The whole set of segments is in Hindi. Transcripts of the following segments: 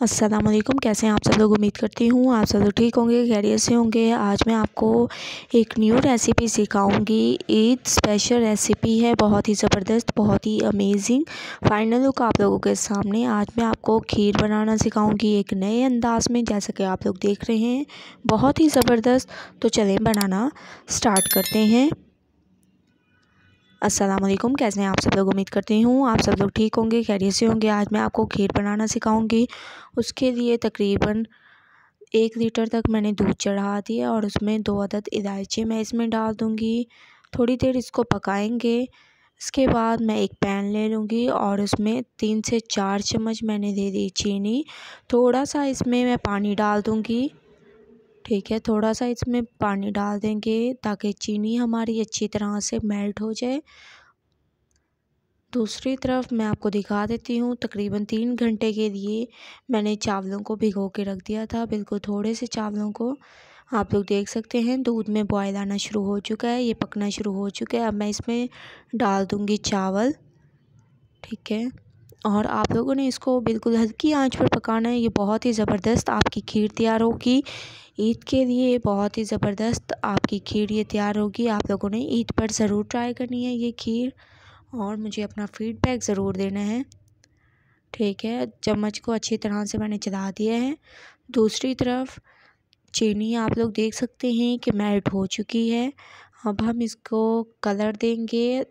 अस्सलाम वालेकुम। कैसे हैं आप सब लोग? उम्मीद करती हूँ आप सब लोग ठीक होंगे, खैरियत से होंगे। आज मैं आपको एक न्यू रेसिपी सिखाऊंगी। ईद स्पेशल रेसिपी है, बहुत ही ज़बरदस्त, बहुत ही अमेजिंग। फाइनल लुक आप लोगों के सामने। आज मैं आपको खीर बनाना सिखाऊंगी एक नए अंदाज में, जैसा कि आप लोग देख रहे हैं, बहुत ही ज़बरदस्त। तो चलें बनाना स्टार्ट करते हैं। अस्सलाम वालेकुम। कैसे हैं आप सब लोग? उम्मीद करती हूँ आप सब लोग ठीक होंगे, खैरियत से होंगे। आज मैं आपको खीर बनाना सिखाऊंगी। उसके लिए तकरीबन 1 लीटर तक मैंने दूध चढ़ा दिया और उसमें 2 अदद इलायची मैं इसमें डाल दूँगी। थोड़ी देर इसको पकाएंगे। इसके बाद मैं एक पैन ले लूँगी और उसमें 3 से 4 चम्मच मैंने दे दी चीनी। थोड़ा सा इसमें मैं पानी डाल दूँगी। ठीक है, थोड़ा सा इसमें पानी डाल देंगे ताकि चीनी हमारी अच्छी तरह से मेल्ट हो जाए। दूसरी तरफ मैं आपको दिखा देती हूँ, तकरीबन 3 घंटे के लिए मैंने चावलों को भिगो के रख दिया था। बिल्कुल थोड़े से चावलों को आप लोग देख सकते हैं दूध में बॉयल आना शुरू हो चुका है, ये पकना शुरू हो चुका है। अब मैं इसमें डाल दूँगी चावल। ठीक है, और आप लोगों ने इसको बिल्कुल हल्की आंच पर पकाना है। ये बहुत ही ज़बरदस्त आपकी खीर तैयार होगी। ईद के लिए बहुत ही ज़बरदस्त आपकी खीर ये तैयार होगी। आप लोगों ने ईद पर ज़रूर ट्राई करनी है ये खीर और मुझे अपना फ़ीडबैक ज़रूर देना है। ठीक है, चम्मच को अच्छी तरह से मैंने चला दिया है। दूसरी तरफ चीनी आप लोग देख सकते हैं कि मेल्ट हो चुकी है। अब हम इसको कलर देंगे।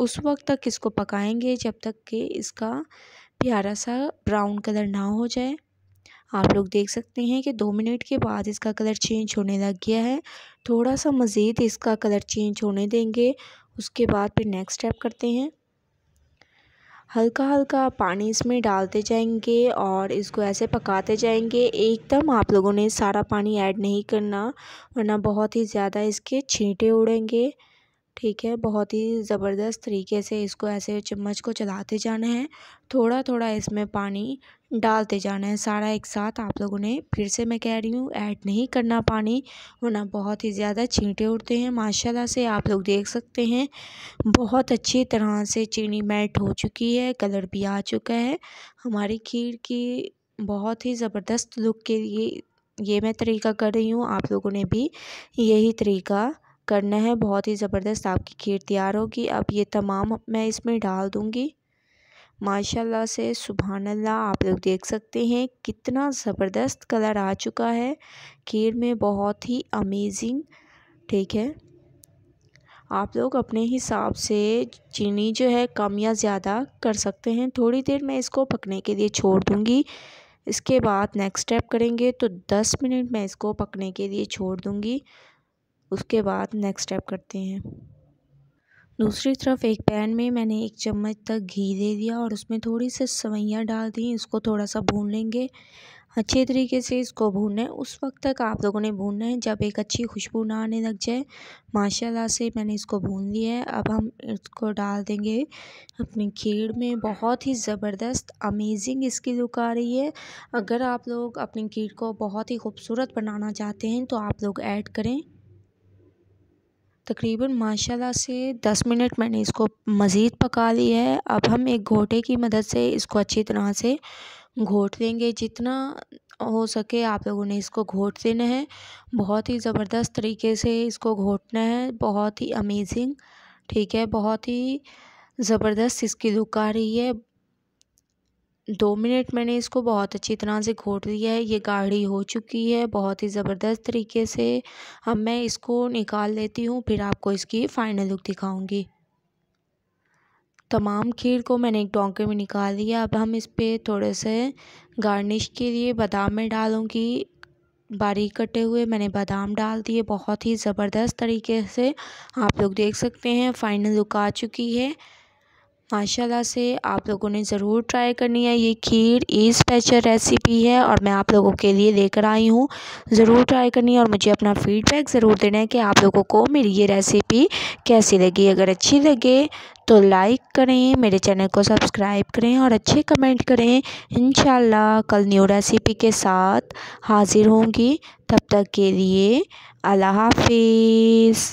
उस वक्त तक इसको पकाएंगे जब तक कि इसका प्यारा सा ब्राउन कलर ना हो जाए। आप लोग देख सकते हैं कि 2 मिनट के बाद इसका कलर चेंज होने लग गया है। थोड़ा सा मज़ीद इसका कलर चेंज होने देंगे। उसके बाद फिर नेक्स्ट स्टेप करते हैं। हल्का हल्का पानी इसमें डालते जाएंगे और इसको ऐसे पकाते जाएंगे। एकदम आप लोगों ने सारा पानी ऐड नहीं करना, वरना बहुत ही ज़्यादा इसके छींटे उड़ेंगे। ठीक है, बहुत ही ज़बरदस्त तरीके से इसको ऐसे चम्मच को चलाते जाना है। थोड़ा थोड़ा इसमें पानी डालते जाना है, सारा एक साथ आप लोगों ने, फिर से मैं कह रही हूँ, ऐड नहीं करना पानी, वरना बहुत ही ज़्यादा छींटे उड़ते हैं। माशाल्लाह से आप लोग देख सकते हैं बहुत अच्छी तरह से चीनी मेल्ट हो चुकी है, कलर भी आ चुका है। हमारी खीर की बहुत ही ज़बरदस्त लुक के लिए ये मैं तरीका कर रही हूँ। आप लोगों ने भी यही तरीका करना है। बहुत ही ज़बरदस्त आपकी खीर तैयार होगी। अब ये तमाम मैं इसमें डाल दूँगी। माशाल्लाह से सुभान अल्लाह, आप लोग देख सकते हैं कितना ज़बरदस्त कलर आ चुका है खीर में, बहुत ही अमेजिंग। ठीक है, आप लोग अपने हिसाब से चीनी जो है कम या ज़्यादा कर सकते हैं। थोड़ी देर मैं इसको पकने के लिए छोड़ दूँगी। इसके बाद नेक्स्ट स्टेप करेंगे, तो 10 मिनट मैं इसको पकने के लिए छोड़ दूँगी। उसके बाद नेक्स्ट स्टेप करते हैं। दूसरी तरफ एक पैन में मैंने 1 चम्मच तक घी दे दिया और उसमें थोड़ी सी सवैयाँ डाल दी। इसको थोड़ा सा भून लेंगे, अच्छे तरीके से इसको भूनना है। उस वक्त तक आप लोगों ने भूनना है जब एक अच्छी खुशबू ना आने लग जाए। माशाल्लाह से मैंने इसको भून लिया है। अब हम इसको डाल देंगे अपनी खीर में। बहुत ही ज़बरदस्त अमेजिंग इसकी लुक आ रही है। अगर आप लोग अपनी खीर को बहुत ही खूबसूरत बनाना चाहते हैं तो आप लोग ऐड करें। तकरीबन माशाल्लाह से 10 मिनट मैंने इसको मज़ीद पका लिया है। अब हम एक घोटे की मदद से इसको अच्छी तरह से घोट लेंगे। जितना हो सके आप लोगों ने इसको घोट देना है। बहुत ही ज़बरदस्त तरीके से इसको घोटना है, बहुत ही अमेजिंग। ठीक है, बहुत ही ज़बरदस्त इसकी लुक आ रही है। 2 मिनट मैंने इसको बहुत अच्छी तरह से घोट लिया है। ये गाढ़ी हो चुकी है बहुत ही ज़बरदस्त तरीके से। अब मैं इसको निकाल लेती हूँ, फिर आपको इसकी फ़ाइनल लुक दिखाऊंगी। तमाम खीर को मैंने एक डोंके में निकाल लिया। अब हम इस पर थोड़े से गार्निश के लिए बादाम में डालूँगी। बारीक कटे हुए मैंने बादाम डाल दिए बहुत ही ज़बरदस्त तरीके से। आप लोग देख सकते हैं फ़ाइनल लुक आ चुकी है। माशाल्लाह से आप लोगों ने ज़रूर ट्राई करनी है। ये खीर ईद स्पेशल रेसिपी है और मैं आप लोगों के लिए लेकर आई हूँ। ज़रूर ट्राई करनी है और मुझे अपना फ़ीडबैक ज़रूर देना है कि आप लोगों को मेरी ये रेसिपी कैसी लगी। अगर अच्छी लगे तो लाइक करें, मेरे चैनल को सब्सक्राइब करें और अच्छे कमेंट करें। इंशाल्लाह कल न्यू रेसिपी के साथ हाज़िर होंगी। तब तक के लिए अल्लाह हाफिज़।